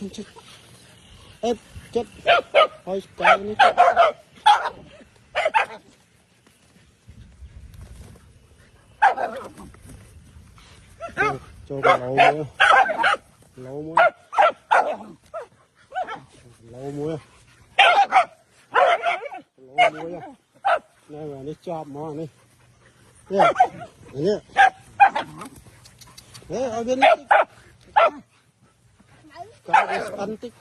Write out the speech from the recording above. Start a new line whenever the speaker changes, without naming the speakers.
chung ép chết thôi cái này cho cái lẩu muối này là đi chop mỏ này nè nè đấy ở bên có cái ăn tích